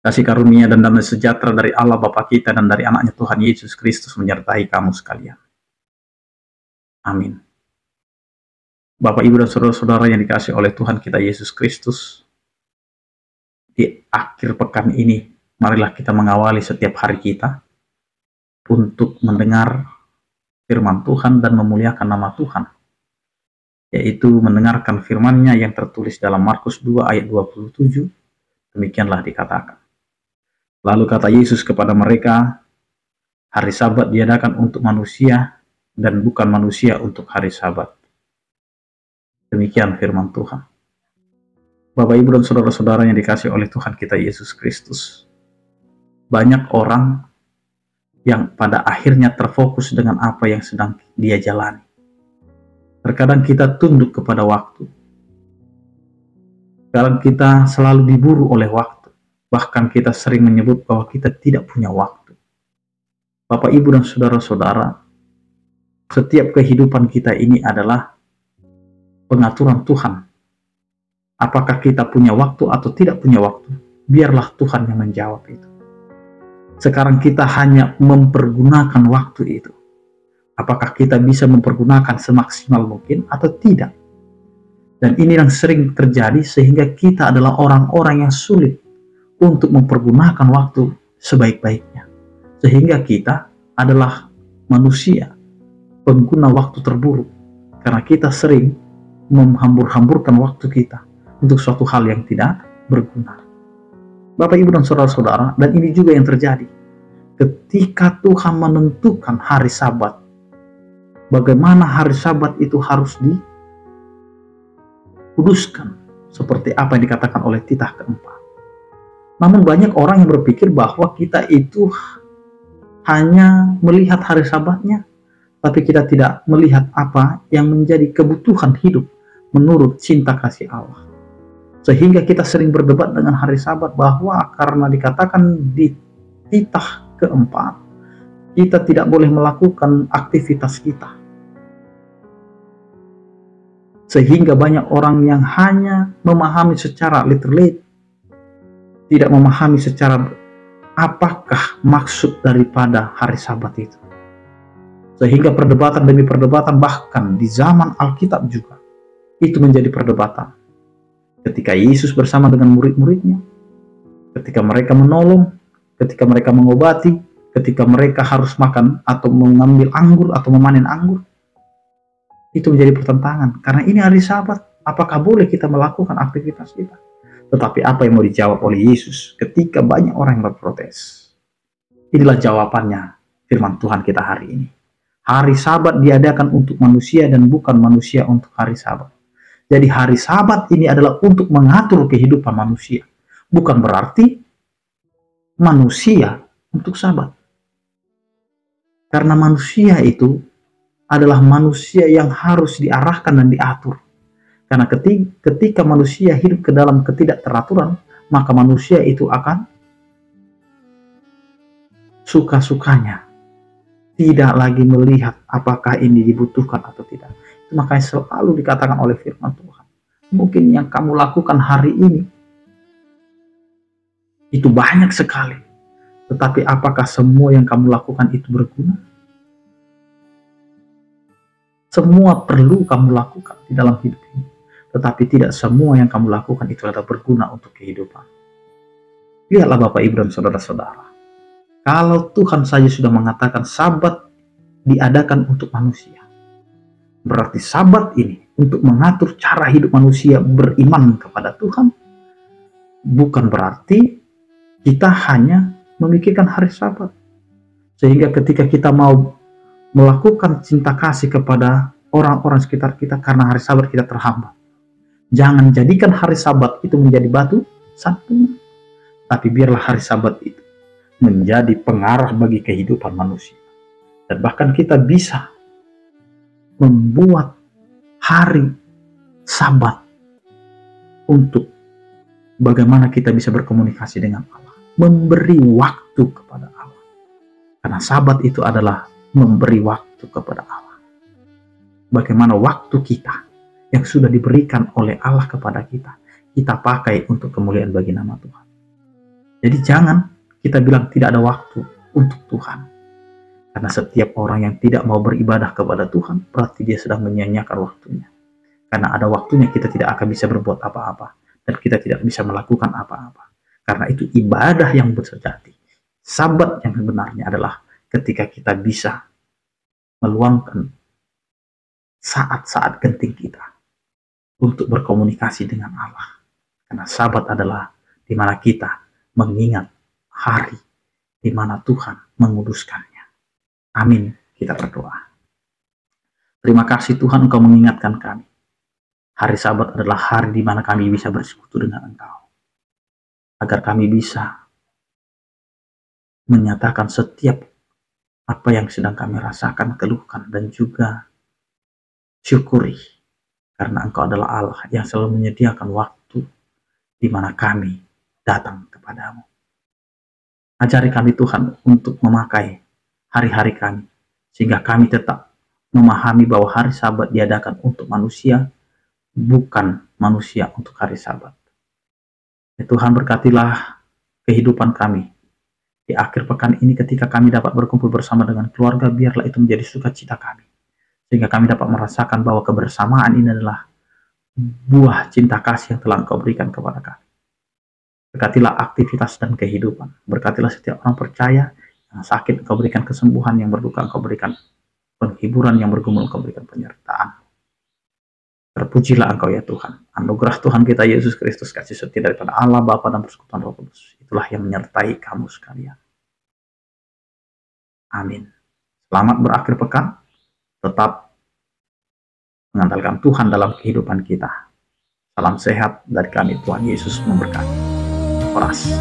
Kasih karunia dan damai sejahtera dari Allah Bapa kita dan dari anaknya Tuhan Yesus Kristus menyertai kamu sekalian. Amin. Bapak, Ibu, dan saudara-saudara yang dikasihi oleh Tuhan kita Yesus Kristus, di akhir pekan ini, marilah kita mengawali setiap hari kita untuk mendengar firman Tuhan dan memuliakan nama Tuhan, yaitu mendengarkan firman-Nya yang tertulis dalam Markus 2 ayat 27, demikianlah dikatakan. Lalu kata Yesus kepada mereka, hari Sabat diadakan untuk manusia dan bukan manusia untuk hari Sabat. Demikian firman Tuhan. Bapak, Ibu, dan saudara-saudara yang dikasihi oleh Tuhan kita Yesus Kristus, banyak orang yang pada akhirnya terfokus dengan apa yang sedang dia jalani. Terkadang kita tunduk kepada waktu. Kadang kita selalu diburu oleh waktu. Bahkan kita sering menyebut bahwa kita tidak punya waktu. Bapak, Ibu, dan saudara-saudara, setiap kehidupan kita ini adalah pengaturan Tuhan. Apakah kita punya waktu atau tidak punya waktu? Biarlah Tuhan yang menjawab itu. Sekarang kita hanya mempergunakan waktu itu. Apakah kita bisa mempergunakan semaksimal mungkin atau tidak? Dan ini yang sering terjadi sehingga kita adalah orang-orang yang sulit untuk mempergunakan waktu sebaik-baiknya. Sehingga kita adalah manusia pengguna waktu terburuk. Karena kita sering menghambur-hamburkan waktu kita untuk suatu hal yang tidak berguna. Bapak, Ibu, dan saudara-saudara, dan ini juga yang terjadi. Ketika Tuhan menentukan hari Sabat, bagaimana hari Sabat itu harus dikuduskan, seperti apa yang dikatakan oleh titah keempat. Namun banyak orang yang berpikir bahwa kita itu hanya melihat hari Sabatnya, tapi kita tidak melihat apa yang menjadi kebutuhan hidup menurut cinta kasih Allah. Sehingga kita sering berdebat dengan hari Sabat bahwa karena dikatakan di titah keempat, kita tidak boleh melakukan aktivitas kita. Sehingga banyak orang yang hanya memahami secara literal, tidak memahami secara apakah maksud daripada hari Sabat itu. Sehingga perdebatan demi perdebatan, bahkan di zaman Alkitab juga, itu menjadi perdebatan. Ketika Yesus bersama dengan murid-muridnya, ketika mereka menolong, ketika mereka mengobati, ketika mereka harus makan atau mengambil anggur atau memanen anggur, itu menjadi pertentangan. Karena ini hari Sabat, apakah boleh kita melakukan aktivitas kita? Tetapi apa yang mau dijawab oleh Yesus ketika banyak orang yang berprotes? Inilah jawabannya firman Tuhan kita hari ini. Hari Sabat diadakan untuk manusia dan bukan manusia untuk hari Sabat. Jadi hari Sabat ini adalah untuk mengatur kehidupan manusia. Bukan berarti manusia untuk Sabat. Karena manusia itu adalah manusia yang harus diarahkan dan diatur. Karena ketika manusia hidup ke dalam ketidakteraturan, maka manusia itu akan suka-sukanya. Tidak lagi melihat apakah ini dibutuhkan atau tidak. Itu makanya selalu dikatakan oleh firman Tuhan. Mungkin yang kamu lakukan hari ini, itu banyak sekali. Tetapi apakah semua yang kamu lakukan itu berguna? Semua perlu kamu lakukan di dalam hidup ini. Tetapi tidak semua yang kamu lakukan itu adalah berguna untuk kehidupan. Lihatlah Bapak, Ibu, dan saudara-saudara. Kalau Tuhan saja sudah mengatakan Sabat diadakan untuk manusia, berarti Sabat ini untuk mengatur cara hidup manusia beriman kepada Tuhan. Bukan berarti kita hanya memikirkan hari Sabat. Sehingga ketika kita mau melakukan cinta kasih kepada orang-orang sekitar kita karena hari Sabat kita terhambat, jangan jadikan hari Sabat itu menjadi batu sandungan, tapi biarlah hari Sabat itu menjadi pengarah bagi kehidupan manusia. Dan bahkan kita bisa membuat hari Sabat untuk bagaimana kita bisa berkomunikasi dengan Allah, memberi waktu kepada Allah. Karena Sabat itu adalah memberi waktu kepada Allah. Bagaimana waktu kita yang sudah diberikan oleh Allah kepada kita, kita pakai untuk kemuliaan bagi nama Tuhan. Jadi jangan kita bilang tidak ada waktu untuk Tuhan. Karena setiap orang yang tidak mau beribadah kepada Tuhan, berarti dia sedang menyia-nyiakan waktunya. Karena ada waktunya kita tidak akan bisa berbuat apa-apa. Dan kita tidak bisa melakukan apa-apa. Karena itu ibadah yang bersejati. Sabat yang sebenarnya adalah ketika kita bisa meluangkan saat-saat genting kita untuk berkomunikasi dengan Allah. Karena sabat adalah di mana kita mengingat hari di mana Tuhan menguduskannya. Amin. Kita berdoa. Terima kasih Tuhan, Engkau mengingatkan kami. Hari Sabat adalah hari di mana kami bisa bersekutu dengan Engkau. Agar kami bisa menyatakan setiap apa yang sedang kami rasakan, keluhkan, dan juga syukuri. Karena Engkau adalah Allah yang selalu menyediakan waktu di mana kami datang kepadamu. Ajari kami Tuhan untuk memakai hari-hari kami, sehingga kami tetap memahami bahwa hari Sabat diadakan untuk manusia, bukan manusia untuk hari Sabat. Ya Tuhan, berkatilah kehidupan kami di akhir pekan ini ketika kami dapat berkumpul bersama dengan keluarga, biarlah itu menjadi sukacita kami, sehingga kami dapat merasakan bahwa kebersamaan ini adalah buah cinta kasih yang telah Engkau berikan kepada kami. Berkatilah aktivitas dan kehidupan, berkatilah setiap orang percaya yang sakit, Engkau berikan kesembuhan, yang berduka Engkau berikan penghiburan, yang bergumul Engkau berikan penyertaan. Terpujilah Engkau ya Tuhan. Anugerah Tuhan kita Yesus Kristus, kasih setia daripada Allah Bapa dan persekutuan Roh Kudus, itulah yang menyertai kamu sekalian. Amin. Selamat berakhir pekan. Tetap mengandalkan Tuhan dalam kehidupan kita. Salam sehat dari kami, Tuhan Yesus memberkati. Horas.